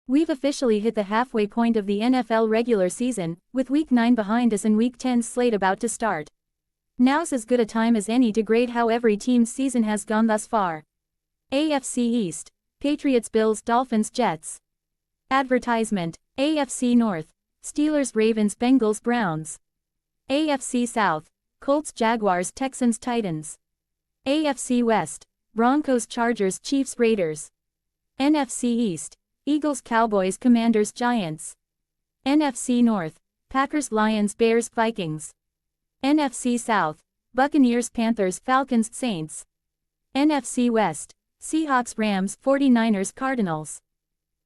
We've officially hit the halfway point of the NFL regular season, with Week 9 behind us and Week 10's slate about to start. Now's as good a time as any to grade how every team's season has gone thus far. AFC East: Patriots, Bills, Dolphins, Jets. Advertisement. AFC North: Steelers, Ravens, Bengals, Browns. AFC South: Colts, Jaguars, Texans, Titans. AFC West: Broncos, Chargers, Chiefs, Raiders. NFC East: Eagles, Cowboys, Commanders, Giants. NFC North: Packers, Lions, Bears, Vikings. NFC South: Buccaneers, Panthers, Falcons, Saints. NFC West: Seahawks, Rams, 49ers, Cardinals.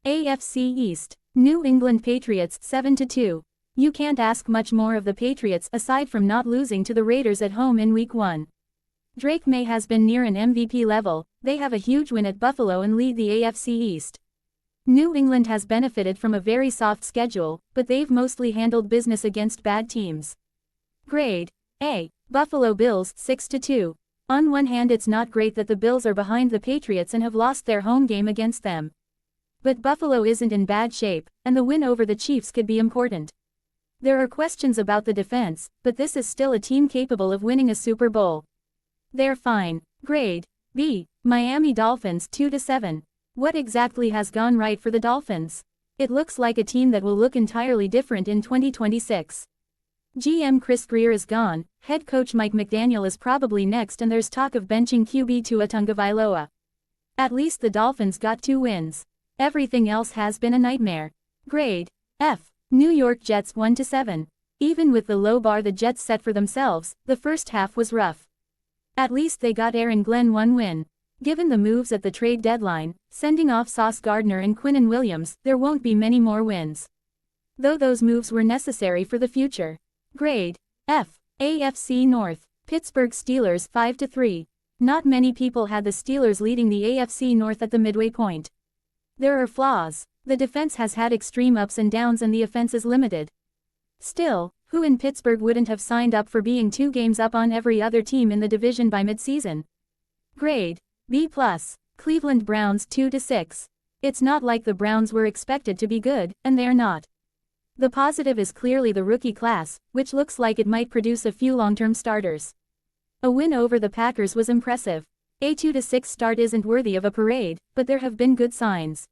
AFC East: New England Patriots, 7-2. You can't ask much more of the Patriots aside from not losing to the Raiders at home in Week 1. Drake May has been near an MVP level. They have a huge win at Buffalo and lead the AFC East. New England has benefited from a very soft schedule, but they've mostly handled business against bad teams. Grade A. Buffalo Bills, 6-2. On one hand, it's not great that the Bills are behind the Patriots and have lost their home game against them. But Buffalo isn't in bad shape, and the win over the Chiefs could be important. There are questions about the defense, but this is still a team capable of winning a Super Bowl. They're fine. Grade B. Miami Dolphins, 2-7. What exactly has gone right for the Dolphins? It looks like a team that will look entirely different in 2026. GM Chris Grier is gone, head coach Mike McDaniel is probably next, and there's talk of benching QB Tua Tagovailoa. At least the Dolphins got 2 wins. Everything else has been a nightmare. Grade F. New York Jets, 1-7. Even with the low bar the Jets set for themselves, the first half was rough. At least they got Aaron Glenn 1 win. Given the moves at the trade deadline, sending off Sauce Gardner and Quinnen Williams, there won't be many more wins. Though those moves were necessary for the future. Grade F. AFC North: Pittsburgh Steelers, 5-3. Not many people had the Steelers leading the AFC North at the midway point. There are flaws. The defense has had extreme ups and downs and the offense is limited. Still, who in Pittsburgh wouldn't have signed up for being 2 games up on every other team in the division by midseason? Grade B+. Cleveland Browns, 2-6. It's not like the Browns were expected to be good, and they're not. The positive is clearly the rookie class, which looks like it might produce a few long-term starters. A win over the Packers was impressive. A 2-6 start isn't worthy of a parade, but there have been good signs.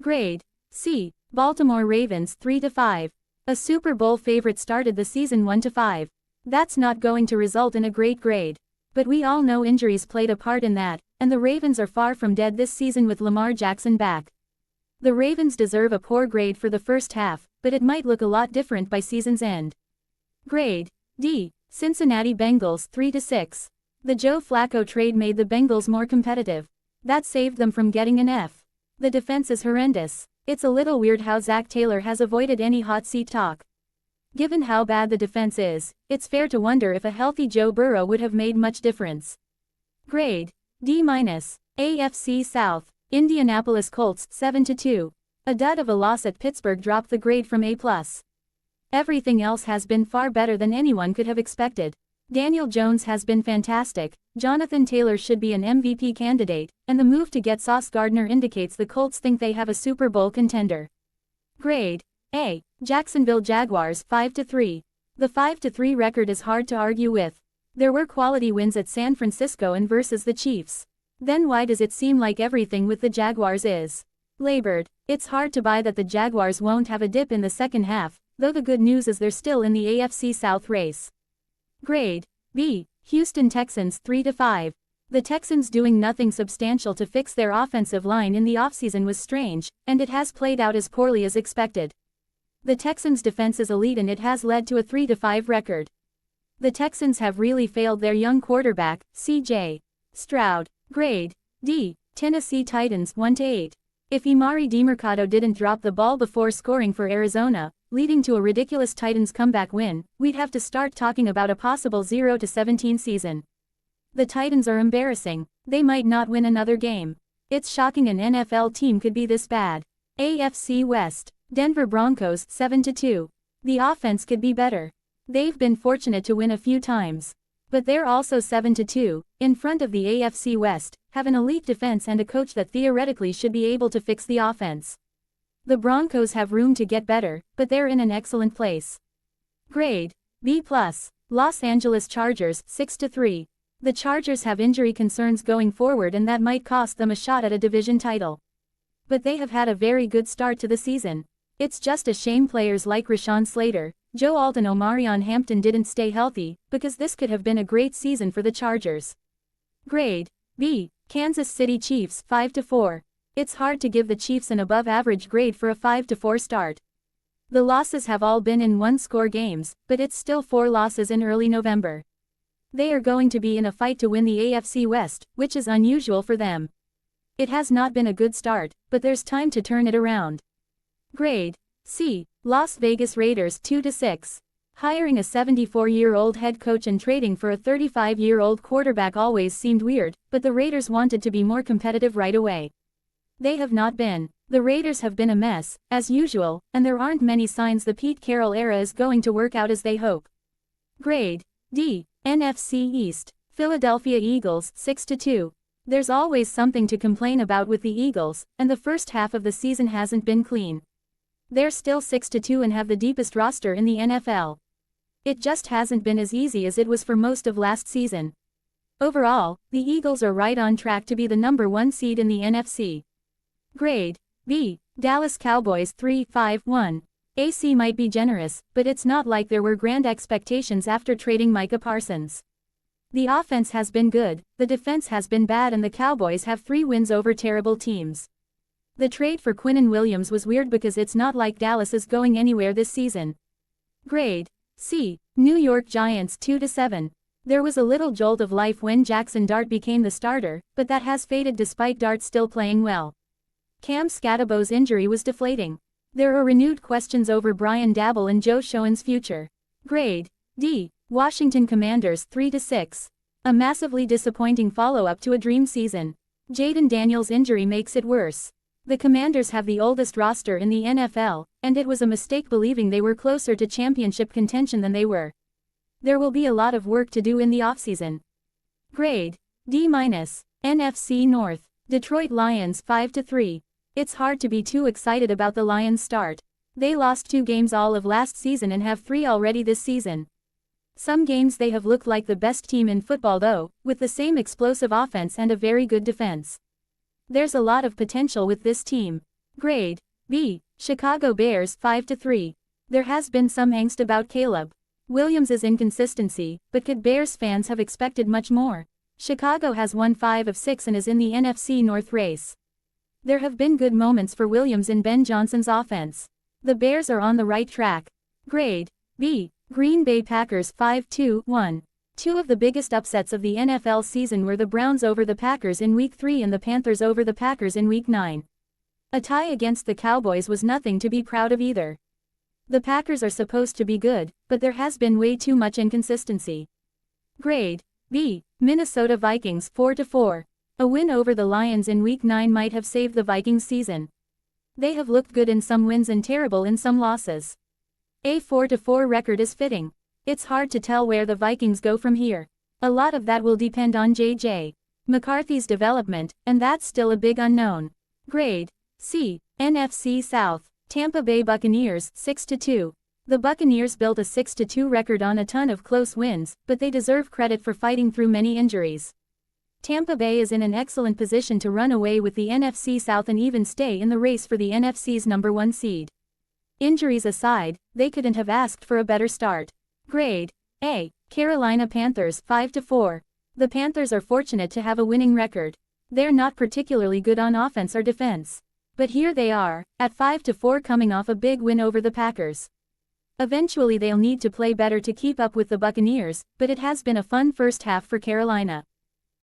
Grade C. Baltimore Ravens, 3-5. A Super Bowl favorite started the season 1-5. That's not going to result in a great grade. But we all know injuries played a part in that, and the Ravens are far from dead this season with Lamar Jackson back. The Ravens deserve a poor grade for the first half, but it might look a lot different by season's end. Grade D. Cincinnati Bengals, 3-6. The Joe Flacco trade made the Bengals more competitive. That saved them from getting an F. The defense is horrendous. It's a little weird how Zach Taylor has avoided any hot seat talk. Given how bad the defense is, it's fair to wonder if a healthy Joe Burrow would have made much difference. Grade D-. AFC South: Indianapolis Colts, 7-2. A dud of a loss at Pittsburgh dropped the grade from A+. Everything else has been far better than anyone could have expected. Daniel Jones has been fantastic, Jonathan Taylor should be an MVP candidate, and the move to get Sauce Gardner indicates the Colts think they have a Super Bowl contender. Grade A. Jacksonville Jaguars, 5-3. The 5-3 record is hard to argue with. There were quality wins at San Francisco and versus the Chiefs. Then why does it seem like everything with the Jaguars is labored? It's hard to buy that the Jaguars won't have a dip in the second half, though the good news is they're still in the AFC South race. Grade B. Houston Texans, 3-5. The Texans doing nothing substantial to fix their offensive line in the offseason was strange, and it has played out as poorly as expected. The Texans' defense is elite and it has led to a 3-5 record. The Texans have really failed their young quarterback, C.J. Stroud. Grade D. Tennessee Titans, 1-8. If Emari Demercado didn't drop the ball before scoring for Arizona, leading to a ridiculous Titans comeback win, we'd have to start talking about a possible 0-17 season. The Titans are embarrassing. They might not win another game. It's shocking an NFL team could be this bad. AFC West: Denver Broncos, 7-2. The offense could be better. They've been fortunate to win a few times. But they're also 7-2, in front of the AFC West, have an elite defense and a coach that theoretically should be able to fix the offense. The Broncos have room to get better, but they're in an excellent place. Grade B+. Los Angeles Chargers 6-3. The Chargers have injury concerns going forward and that might cost them a shot at a division title. But they have had a very good start to the season. It's just a shame players like Rashawn Slater, Joe Alt and Omarion Hampton didn't stay healthy, because this could have been a great season for the Chargers. Grade B. Kansas City Chiefs 5-4. It's hard to give the Chiefs an above-average grade for a 5-4 start. The losses have all been in one-score games, but it's still 4 losses in early November. They are going to be in a fight to win the AFC West, which is unusual for them. It has not been a good start, but there's time to turn it around. Grade C. Las Vegas Raiders 2-6. Hiring a 74-year-old head coach and trading for a 35-year-old quarterback always seemed weird, but the Raiders wanted to be more competitive right away. They have not been. The Raiders have been a mess, as usual, and there aren't many signs the Pete Carroll era is going to work out as they hope. Grade D. NFC East. Philadelphia Eagles 6-2. There's always something to complain about with the Eagles, and the first half of the season hasn't been clean. They're still 6-2 and have the deepest roster in the NFL. It just hasn't been as easy as it was for most of last season. Overall, the Eagles are right on track to be the number 1 seed in the NFC. Grade B. Dallas Cowboys 3-5-1. AC might be generous, but it's not like there were grand expectations after trading Micah Parsons. The offense has been good, the defense has been bad and the Cowboys have 3 wins over terrible teams. The trade for Quinnen Williams was weird because it's not like Dallas is going anywhere this season. Grade C. New York Giants 2-7. There was a little jolt of life when Jackson Dart became the starter, but that has faded despite Dart still playing well. Cam Scatterbo's injury was deflating. There are renewed questions over Brian Daboll and Joe Schoen's future. Grade D. Washington Commanders 3-6. A massively disappointing follow-up to a dream season. Jaden Daniels' injury makes it worse. The Commanders have the oldest roster in the NFL, and it was a mistake believing they were closer to championship contention than they were. There will be a lot of work to do in the offseason. Grade D-. NFC North. Detroit Lions 5-3. It's hard to be too excited about the Lions' start. They lost 2 games all of last season and have 3 already this season. Some games they have looked like the best team in football though, with the same explosive offense and a very good defense. There's a lot of potential with this team. Grade B. Chicago Bears 5-3. There has been some angst about Caleb Williams' inconsistency, but could Bears fans have expected much more? Chicago has won 5 of 6 and is in the NFC North race. There have been good moments for Williams in Ben Johnson's offense. The Bears are on the right track. Grade B. Green Bay Packers 5-1. 2 of the biggest upsets of the NFL season were the Browns over the Packers in Week 3 and the Panthers over the Packers in Week 9. A tie against the Cowboys was nothing to be proud of either. The Packers are supposed to be good, but there has been way too much inconsistency. Grade B. Minnesota Vikings 4-4. A win over the Lions in Week 9 might have saved the Vikings season. They have looked good in some wins and terrible in some losses. A 4-4 record is fitting. It's hard to tell where the Vikings go from here. A lot of that will depend on J.J. McCarthy's development, and that's still a big unknown. Grade C. NFC South. Tampa Bay Buccaneers 6-2. The Buccaneers built a 6-2 record on a ton of close wins, but they deserve credit for fighting through many injuries. Tampa Bay is in an excellent position to run away with the NFC South and even stay in the race for the NFC's number 1 seed. Injuries aside, they couldn't have asked for a better start. Grade A. Carolina Panthers 5-4. The Panthers are fortunate to have a winning record. They're not particularly good on offense or defense. But here they are, at 5-4 coming off a big win over the Packers. Eventually they'll need to play better to keep up with the Buccaneers, but it has been a fun first half for Carolina.